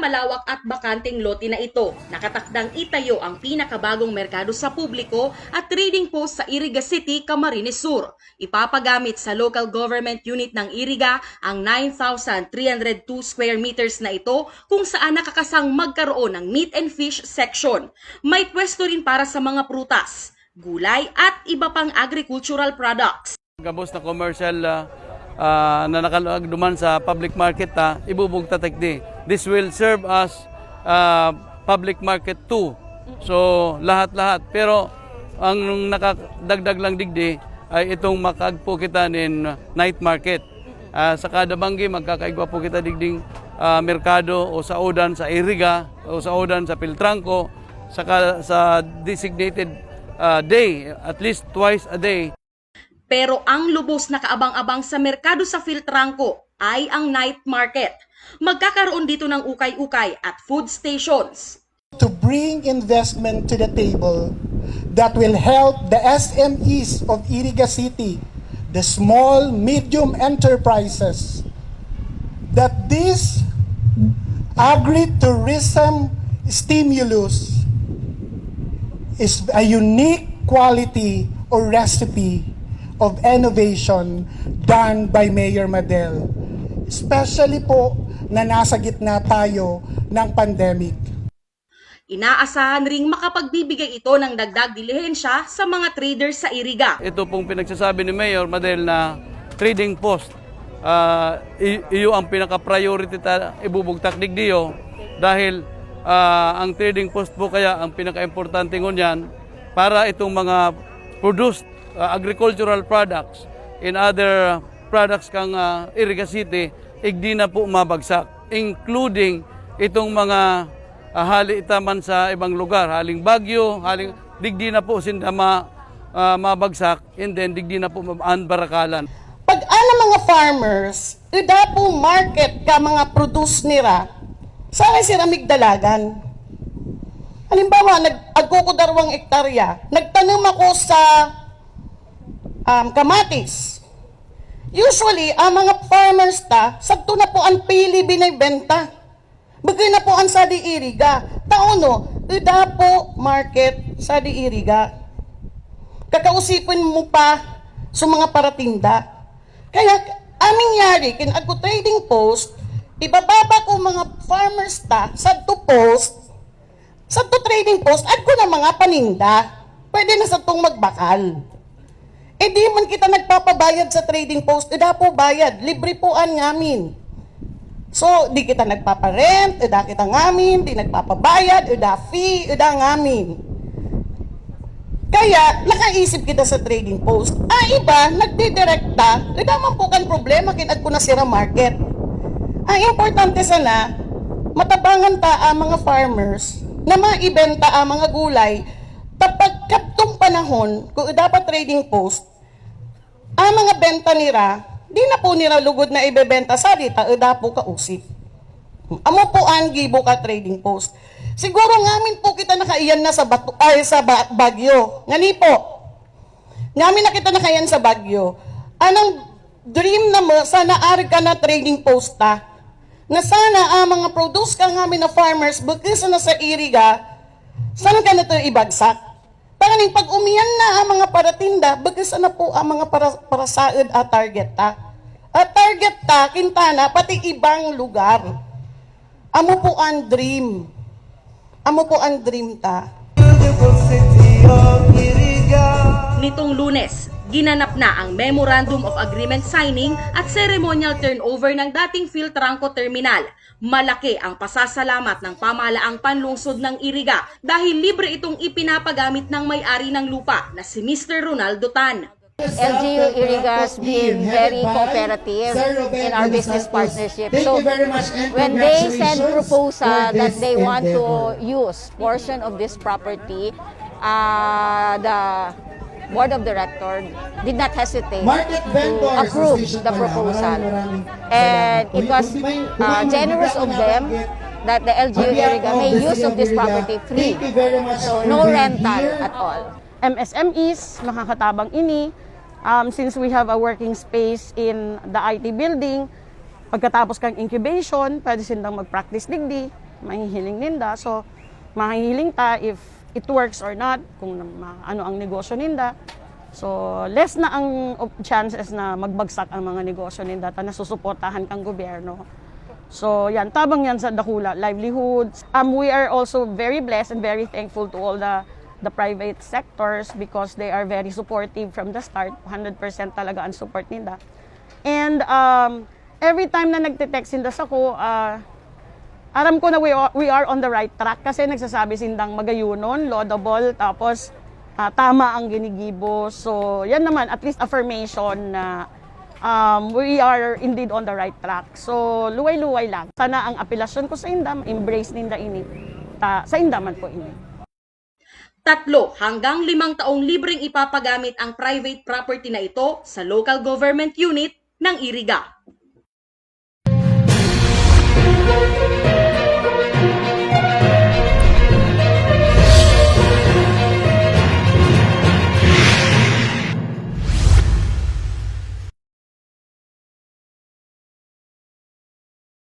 malawak at bakanteng lote na ito. Nakatakdang itayo ang pinakabagong merkado sa publiko at trading post sa Iriga City, Camarines Sur. Ipapagamit sa local government unit ng Iriga ang 9,302 square meters na ito kung saan nakakasang magkaroon ng meat and fish section. May pwesto rin para sa mga prutas, gulay at iba pang agricultural products. Gabos na commercial na nakaluag duman sa public market ibubog tatakdi. This will serve as public market too. So lahat-lahat. Pero ang nakadagdag lang digdi ay itong makagpo kita nin night market. Sa kada banggi magkakaigwa po kita digding merkado o saudan sa Iriga o saudan sa Piltrangco sa designated day, at least twice a day. Pero ang lubos na kaabang-abang sa merkado sa Piltrangco ay ang night market. Magkakaroon dito ng ukay-ukay at food stations. To bring investment to the table that will help the SMEs of Iriga City, the small, medium enterprises, that this agritourism stimulus is a unique quality or recipe of innovation done by Mayor Madel, especially po na nasa gitna tayo ng pandemic. Inaasahan ring makapagbibigay ito ng dagdag dilihensya sa mga traders sa Iriga. Ito pong pinagsasabi ni Mayor Madel na trading post, iyo ang pinaka-priority ibubugtak digdiyo dahil ang trading post po kaya ang pinaka-importante ngunyan para itong mga produced agricultural products in other products kang Iriga City, igdi na po mabagsak, including itong mga hali itaman sa ibang lugar, haling Baguio, haling digdi na po sinda mabagsak, and then digdi na po anbarakalan. Pag mga farmers, ida po market ka mga produce nila, sana sila migdalagan. Halimbawa, nag-agko ko 2 hektarya, nagtanim ako sa kamatis. Usually, ang mga farmers sagto na po ang pili binibenta. Bagay na po ang sa di Iriga. Taono, ida po market sa di Iriga. Kakausipin mo pa sa mga paratinda. Kaya, aming yari, kinagko trading post, ibababa ko mga farmers sa to post, sa to trading post, at ko na mga paninda. Pwede na sa tong magbakal. Di man kita nagpapabayad sa trading post, ida po bayad, libre po ang ngamin. So, di kita nagpaparent, ida kita ngamin, di nagpapabayad, ida fee, ida ngamin. Kaya, nakaisip kita sa trading post. Iba, nagdidirekta, ida man po kan problema, kinag ko na sira market. Ang importante sana, matabangan ang mga farmers na maibenta ang mga gulay kapag kaptong panahon, kung dapat trading post, ang mga benta nila, di na po nila lugod na ibebenta sa dita, ida po kausip. Amo po ang gibo ka trading post. Siguro ngamin po kita nakaiyan na sa Baguio. Ngani po, ngamin na kita nakaiyan sa Baguio. Anong dream na mo, sana ari ka na trading post na sana ang mga produce ka ngamin na farmers, bukis na sa Iriga, sana ka na ito ibagsak. Parang pag umiyan na ang mga paratinda, bagay na po ang mga parasaid at target At target kintana, pati ibang lugar. Amo po ang dream. Amo po ang dream Nitong Lunes, ginanap na ang Memorandum of Agreement signing at ceremonial turnover ng dating Piltrangco Terminal. Malaki ang pasasalamat ng pamahalaang panlungsod ng Iriga dahil libre itong ipinapagamit ng may-ari ng lupa na si Mr. Ronaldo Tan. LGU Iriga's been very cooperative in our business partnership. So when they send proposal that they want to use portion of this property, the Board of Directors did not hesitate to approve the proposal. And it was generous of them that the LGU Iriga may use of this property free. So no rental at all. MSMEs, makakatabang ini, since we have a working space in the IT building, pagkatapos kang incubation, pwede silang mag-practice digdi, mahihiling ninda. So, mahihiling ta if it works or not, kung ano ang negosyo ninda. So, less na ang chances na magbagsak ang mga negosyo ninda ta nasusuportahan kang gobyerno. So, yan, tabang yan sa dakula, livelihoods. We are also very blessed and very thankful to all the private sectors because they are very supportive from the start. 100% talaga ang support nila. And every time na nagte-text sinda sa ko, aram ko na we are on the right track kasi nagsasabi sindang magayunon, laudable, tapos tama ang ginigibo. So, yan naman, at least affirmation na we are indeed on the right track. So, luway-luway lang. Sana ang apelasyon ko sa inda, embrace ninda ini. Sa inda man po ini. 3 hanggang 5 taong libreng ipapagamit ang private property na ito sa local government unit ng Iriga.